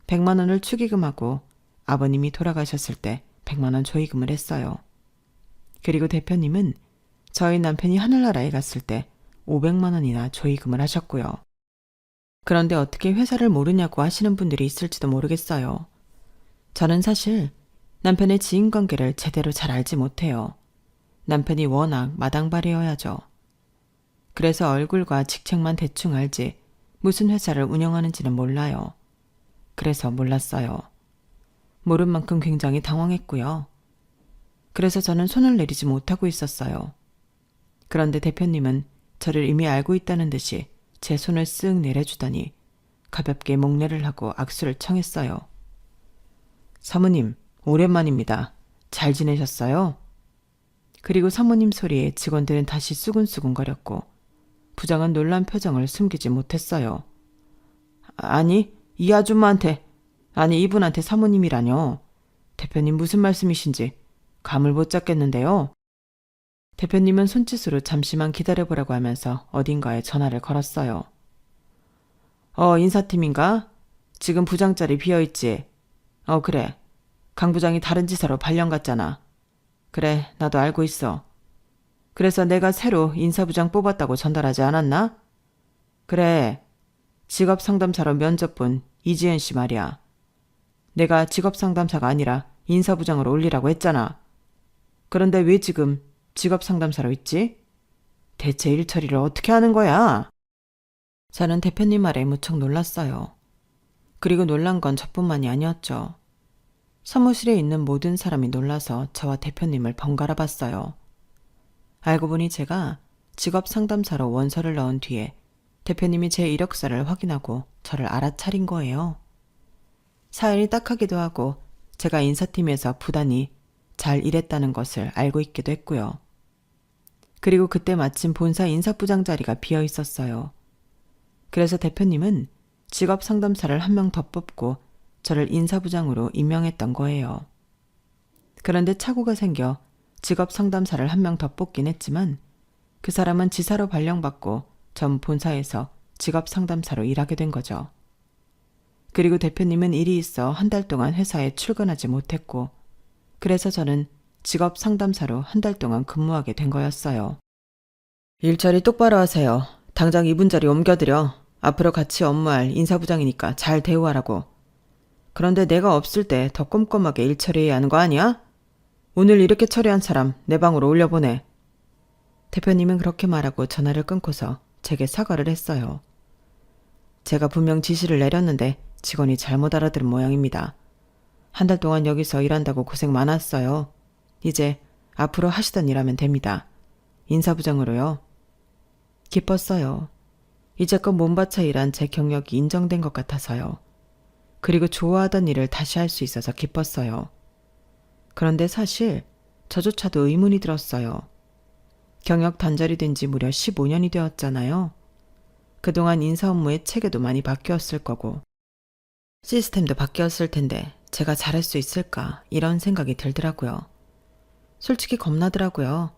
100만 원을 축의금하고 아버님이 돌아가셨을 때 100만 원 조의금을 했어요. 그리고 대표님은 저희 남편이 하늘나라에 갔을 때 500만 원이나 조의금을 하셨고요. 그런데 어떻게 회사를 모르냐고 하시는 분들이 있을지도 모르겠어요. 저는 사실 남편의 지인관계를 제대로 잘 알지 못해요. 남편이 워낙 마당발이어야죠. 그래서 얼굴과 직책만 대충 알지 무슨 회사를 운영하는지는 몰라요. 그래서 몰랐어요. 모른 만큼 굉장히 당황했고요. 그래서 저는 손을 내리지 못하고 있었어요. 그런데 대표님은 저를 이미 알고 있다는 듯이 제 손을 쓱 내려주더니 가볍게 목례를 하고 악수를 청했어요. 사모님, 오랜만입니다. 잘 지내셨어요? 그리고 사모님 소리에 직원들은 다시 수근수근거렸고 부장은 놀란 표정을 숨기지 못했어요. 아니, 이 아줌마한테, 아니 이분한테 사모님이라뇨. 대표님 무슨 말씀이신지 감을 못 잡겠는데요. 대표님은 손짓으로 잠시만 기다려보라고 하면서 어딘가에 전화를 걸었어요. 인사팀인가? 지금 부장 자리 비어있지? 그래. 강 부장이 다른 지사로 발령 갔잖아. 그래, 나도 알고 있어. 그래서 내가 새로 인사부장 뽑았다고 전달하지 않았나? 그래, 직업상담사로 면접 본 이지은 씨 말이야. 내가 직업상담사가 아니라 인사부장으로 올리라고 했잖아. 그런데 왜 지금 직업상담사로 있지? 대체 일 처리를 어떻게 하는 거야? 저는 대표님 말에 무척 놀랐어요. 그리고 놀란 건 저뿐만이 아니었죠. 사무실에 있는 모든 사람이 놀라서 저와 대표님을 번갈아 봤어요. 알고 보니 제가 직업 상담사로 원서를 넣은 뒤에 대표님이 제 이력서를 확인하고 저를 알아차린 거예요. 사연이 딱하기도 하고 제가 인사팀에서 부단히 잘 일했다는 것을 알고 있기도 했고요. 그리고 그때 마침 본사 인사부장 자리가 비어 있었어요. 그래서 대표님은 직업 상담사를 한 명 더 뽑고 저를 인사부장으로 임명했던 거예요. 그런데 착오가 생겨 직업 상담사를 한 명 더 뽑긴 했지만 그 사람은 지사로 발령받고 전 본사에서 직업 상담사로 일하게 된 거죠. 그리고 대표님은 일이 있어 한 달 동안 회사에 출근하지 못했고 그래서 저는 직업 상담사로 한 달 동안 근무하게 된 거였어요. 일처리 똑바로 하세요. 당장 이분 자리 옮겨드려. 앞으로 같이 업무할 인사부장이니까 잘 대우하라고. 그런데 내가 없을 때 더 꼼꼼하게 일 처리해야 하는 거 아니야? 오늘 이렇게 처리한 사람 내 방으로 올려보내. 대표님은 그렇게 말하고 전화를 끊고서 제게 사과를 했어요. 제가 분명 지시를 내렸는데 직원이 잘못 알아들은 모양입니다. 한 달 동안 여기서 일한다고 고생 많았어요. 이제 앞으로 하시던 일 하면 됩니다. 인사부장으로요. 기뻤어요. 이제껏 몸바쳐 일한 제 경력이 인정된 것 같아서요. 그리고 좋아하던 일을 다시 할 수 있어서 기뻤어요. 그런데 사실 저조차도 의문이 들었어요. 경력 단절이 된 지 무려 15년이 되었잖아요. 그동안 인사 업무의 체계도 많이 바뀌었을 거고 시스템도 바뀌었을 텐데 제가 잘할 수 있을까 이런 생각이 들더라고요. 솔직히 겁나더라고요.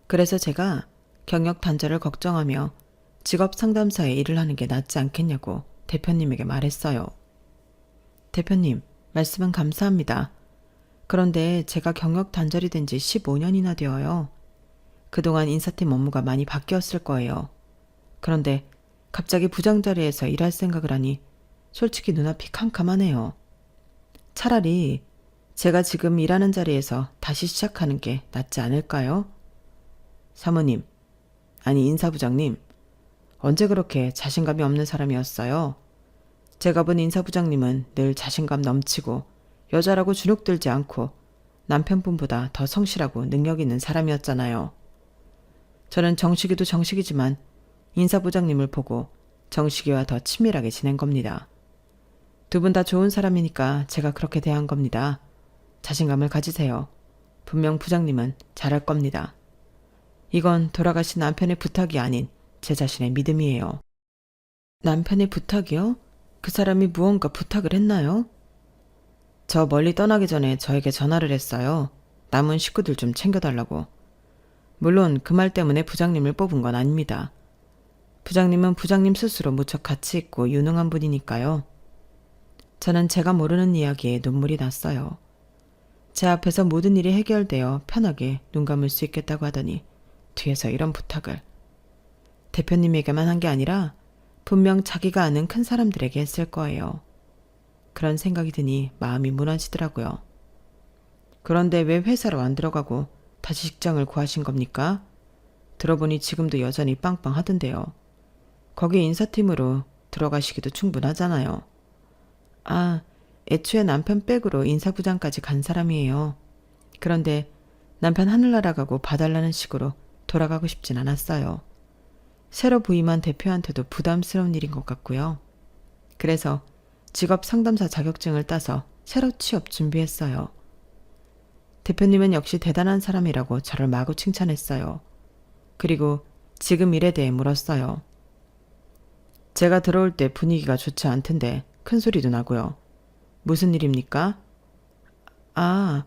그래서 제가 경력 단절을 걱정하며 직업 상담사에 일을 하는 게 낫지 않겠냐고 대표님에게 말했어요. 대표님, 말씀은 감사합니다. 그런데 제가 경력 단절이 된 지 15년이나 되어요. 그동안 인사팀 업무가 많이 바뀌었을 거예요. 그런데 갑자기 부장 자리에서 일할 생각을 하니 솔직히 눈앞이 캄캄하네요. 차라리 제가 지금 일하는 자리에서 다시 시작하는 게 낫지 않을까요? 사모님, 아니 인사부장님, 언제 그렇게 자신감이 없는 사람이었어요? 제가 본 인사부장님은 늘 자신감 넘치고 여자라고 주눅들지 않고 남편분보다 더 성실하고 능력 있는 사람이었잖아요. 저는 정식이도 정식이지만 인사부장님을 보고 정식이와 더 친밀하게 지낸 겁니다. 두 분 다 좋은 사람이니까 제가 그렇게 대한 겁니다. 자신감을 가지세요. 분명 부장님은 잘할 겁니다. 이건 돌아가신 남편의 부탁이 아닌 제 자신의 믿음이에요. 남편의 부탁이요? 그 사람이 무언가 부탁을 했나요? 저 멀리 떠나기 전에 저에게 전화를 했어요. 남은 식구들 좀 챙겨달라고. 물론 그 말 때문에 부장님을 뽑은 건 아닙니다. 부장님은 부장님 스스로 무척 가치 있고 유능한 분이니까요. 저는 제가 모르는 이야기에 눈물이 났어요. 제 앞에서 모든 일이 해결되어 편하게 눈 감을 수 있겠다고 하더니 뒤에서 이런 부탁을. 대표님에게만 한 게 아니라 분명 자기가 아는 큰 사람들에게 했을 거예요. 그런 생각이 드니 마음이 무너지더라고요. 그런데 왜 회사로 안 들어가고 다시 직장을 구하신 겁니까? 들어보니 지금도 여전히 빵빵하던데요. 거기 인사팀으로 들어가시기도 충분하잖아요. 아, 애초에 남편 백으로 인사부장까지 간 사람이에요. 그런데 남편 하늘나라 가고 봐달라는 식으로 돌아가고 싶진 않았어요. 새로 부임한 대표한테도 부담스러운 일인 것 같고요. 그래서 직업 상담사 자격증을 따서 새로 취업 준비했어요. 대표님은 역시 대단한 사람이라고 저를 마구 칭찬했어요. 그리고 지금 일에 대해 물었어요. 제가 들어올 때 분위기가 좋지 않던데 큰 소리도 나고요. 무슨 일입니까? 아,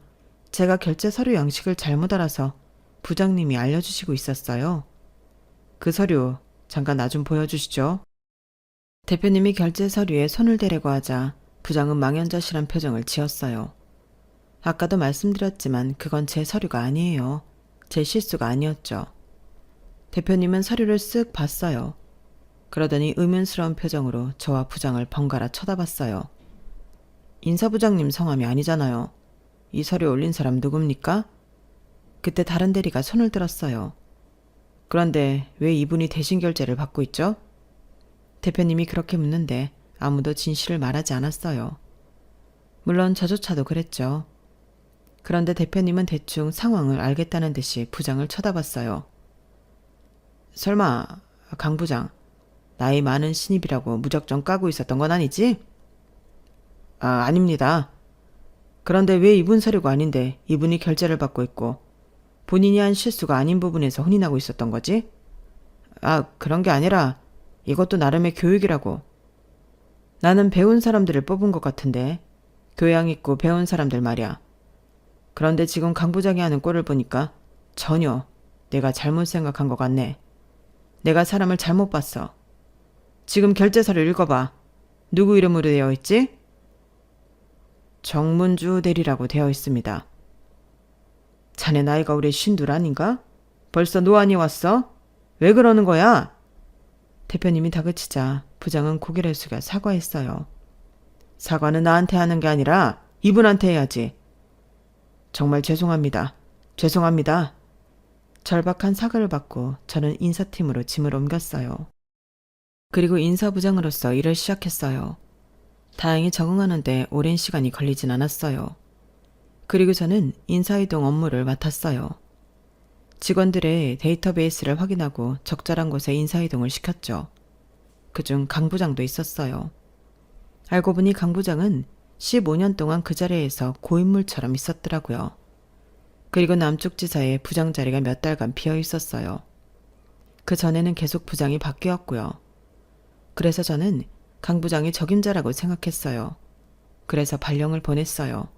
제가 결제 서류 양식을 잘못 알아서 부장님이 알려주시고 있었어요. 그 서류 잠깐 나 좀 보여주시죠. 대표님이 결제 서류에 손을 대려고 하자 부장은 망연자실한 표정을 지었어요. 아까도 말씀드렸지만 그건 제 서류가 아니에요. 제 실수가 아니었죠. 대표님은 서류를 쓱 봤어요. 그러더니 의문스러운 표정으로 저와 부장을 번갈아 쳐다봤어요. 인사부장님 성함이 아니잖아요. 이 서류 올린 사람 누굽니까? 그때 다른 대리가 손을 들었어요. 그런데 왜 이분이 대신 결제를 받고 있죠? 대표님이 그렇게 묻는데 아무도 진실을 말하지 않았어요. 물론 저조차도 그랬죠. 그런데 대표님은 대충 상황을 알겠다는 듯이 부장을 쳐다봤어요. 설마 강 부장, 나이 많은 신입이라고 무작정 까고 있었던 건 아니지? 아닙니다. 그런데 왜 이분 사료가 아닌데 이분이 결제를 받고 있고 본인이 한 실수가 아닌 부분에서 혼이 나고 있었던 거지? 그런 게 아니라 이것도 나름의 교육이라고. 나는 배운 사람들을 뽑은 것 같은데 교양 있고 배운 사람들 말이야. 그런데 지금 강 부장이 하는 꼴을 보니까 전혀 내가 잘못 생각한 것 같네. 내가 사람을 잘못 봤어. 지금 결제서를 읽어봐. 누구 이름으로 되어 있지? 정문주 대리라고 되어 있습니다. 자네 나이가 올해 52 아닌가? 벌써 노안이 왔어? 왜 그러는 거야? 대표님이 다그치자 부장은 고개를 숙여 사과했어요. 사과는 나한테 하는 게 아니라 이분한테 해야지. 정말 죄송합니다. 죄송합니다. 절박한 사과를 받고 저는 인사팀으로 짐을 옮겼어요. 그리고 인사부장으로서 일을 시작했어요. 다행히 적응하는데 오랜 시간이 걸리진 않았어요. 그리고 저는 인사이동 업무를 맡았어요. 직원들의 데이터베이스를 확인하고 적절한 곳에 인사이동을 시켰죠. 그중 강 부장도 있었어요. 알고 보니 강 부장은 15년 동안 그 자리에서 고인물처럼 있었더라고요. 그리고 남쪽 지사의 부장 자리가 몇 달간 비어 있었어요. 그 전에는 계속 부장이 바뀌었고요. 그래서 저는 강 부장이 적임자라고 생각했어요. 그래서 발령을 보냈어요.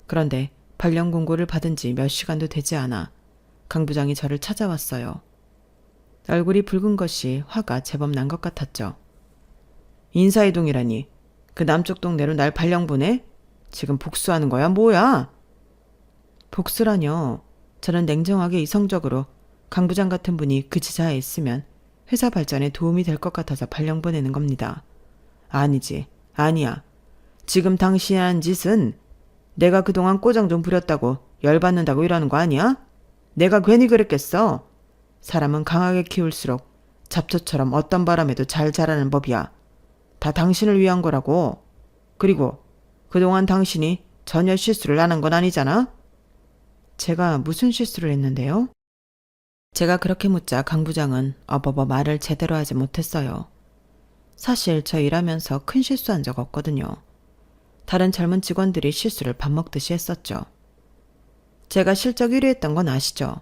그런데 발령 공고를 받은 지 몇 시간도 되지 않아 강 부장이 저를 찾아왔어요. 얼굴이 붉은 것이 화가 제법 난 것 같았죠. 인사이동이라니. 그 남쪽 동네로 날 발령 보내? 지금 복수하는 거야? 뭐야? 복수라뇨. 저는 냉정하게 이성적으로 강 부장 같은 분이 그 지사에 있으면 회사 발전에 도움이 될 것 같아서 발령 보내는 겁니다. 아니지. 아니야. 지금 당신이 한 짓은 내가 그동안 꼬장 좀 부렸다고 열받는다고 이러는 거 아니야? 내가 괜히 그랬겠어. 사람은 강하게 키울수록 잡초처럼 어떤 바람에도 잘 자라는 법이야. 다 당신을 위한 거라고. 그리고 그동안 당신이 전혀 실수를 안 한 건 아니잖아? 제가 무슨 실수를 했는데요? 제가 그렇게 묻자 강 부장은 어버버 말을 제대로 하지 못했어요. 사실 저 일하면서 큰 실수한 적 없거든요. 다른 젊은 직원들이 실수를 밥 먹듯이 했었죠. 제가 실적 1위 했던 건 아시죠?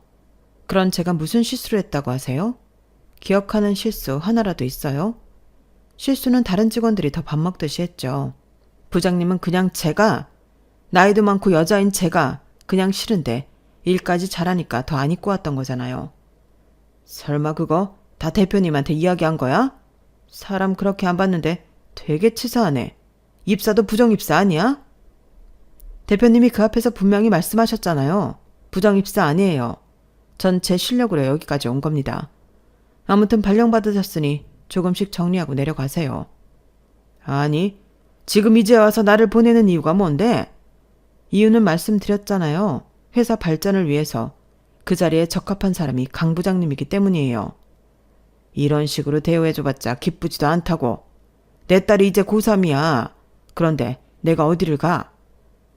그런 제가 무슨 실수를 했다고 하세요? 기억하는 실수 하나라도 있어요? 실수는 다른 직원들이 더 밥 먹듯이 했죠. 부장님은 그냥 제가, 나이도 많고 여자인 제가 그냥 싫은데 일까지 잘하니까 더 안 입고 왔던 거잖아요. 설마 그거 다 대표님한테 이야기한 거야? 사람 그렇게 안 봤는데 되게 치사하네. 입사도 부정입사 아니야? 대표님이 그 앞에서 분명히 말씀하셨잖아요. 부정입사 아니에요. 전 제 실력으로 여기까지 온 겁니다. 아무튼 발령 받으셨으니 조금씩 정리하고 내려가세요. 아니, 지금 이제 와서 나를 보내는 이유가 뭔데? 이유는 말씀드렸잖아요. 회사 발전을 위해서 그 자리에 적합한 사람이 강 부장님이기 때문이에요. 이런 식으로 대우해줘봤자 기쁘지도 않다고. 내 딸이 이제 고3이야. 그런데 내가 어디를 가?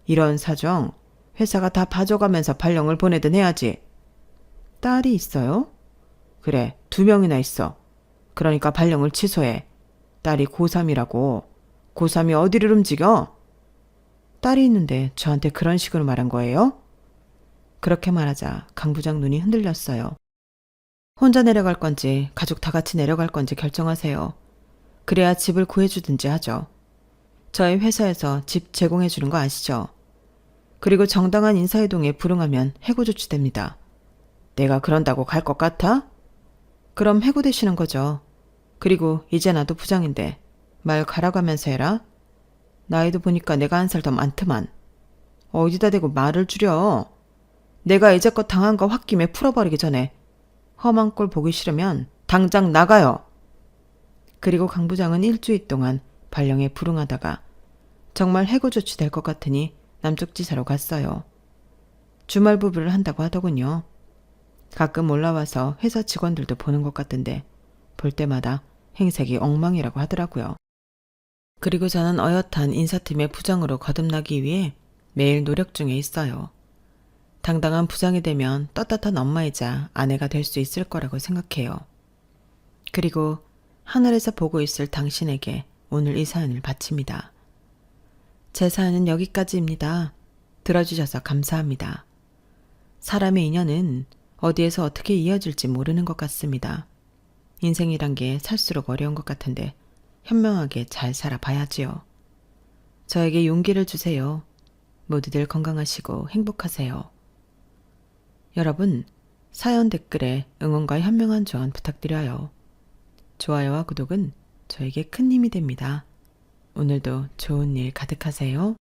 이런 사정 회사가 다 봐줘가면서 발령을 보내든 해야지. 딸이 있어요? 그래, 2명이나 있어. 그러니까 발령을 취소해. 딸이 고3이라고. 고3이 어디를 움직여? 딸이 있는데 저한테 그런 식으로 말한 거예요? 그렇게 말하자 강 부장 눈이 흔들렸어요. 혼자 내려갈 건지 가족 다 같이 내려갈 건지 결정하세요. 그래야 집을 구해주든지 하죠. 저희 회사에서 집 제공해주는 거 아시죠? 그리고 정당한 인사이동에 불응하면 해고 조치됩니다. 내가 그런다고 갈 것 같아? 그럼 해고되시는 거죠. 그리고 이제 나도 부장인데 말 가라가면서 해라. 나이도 보니까 내가 1살 더 많더만. 어디다 대고 말을 줄여. 내가 이제껏 당한 거 홧김에 풀어버리기 전에 험한 꼴 보기 싫으면 당장 나가요. 그리고 강 부장은 일주일 동안 발령에 불응하다가 정말 해고 조치될 것 같으니 남쪽 지사로 갔어요. 주말 부부를 한다고 하더군요. 가끔 올라와서 회사 직원들도 보는 것 같던데 볼 때마다 행색이 엉망이라고 하더라고요. 그리고 저는 어엿한 인사팀의 부장으로 거듭나기 위해 매일 노력 중에 있어요. 당당한 부장이 되면 떳떳한 엄마이자 아내가 될 수 있을 거라고 생각해요. 그리고 하늘에서 보고 있을 당신에게 오늘 이 사연을 바칩니다. 제 사연은 여기까지입니다. 들어주셔서 감사합니다. 사람의 인연은 어디에서 어떻게 이어질지 모르는 것 같습니다. 인생이란 게 살수록 어려운 것 같은데 현명하게 잘 살아봐야지요. 저에게 용기를 주세요. 모두들 건강하시고 행복하세요. 여러분, 사연 댓글에 응원과 현명한 조언 부탁드려요. 좋아요와 구독은 저에게 큰 힘이 됩니다. 오늘도 좋은 일 가득하세요.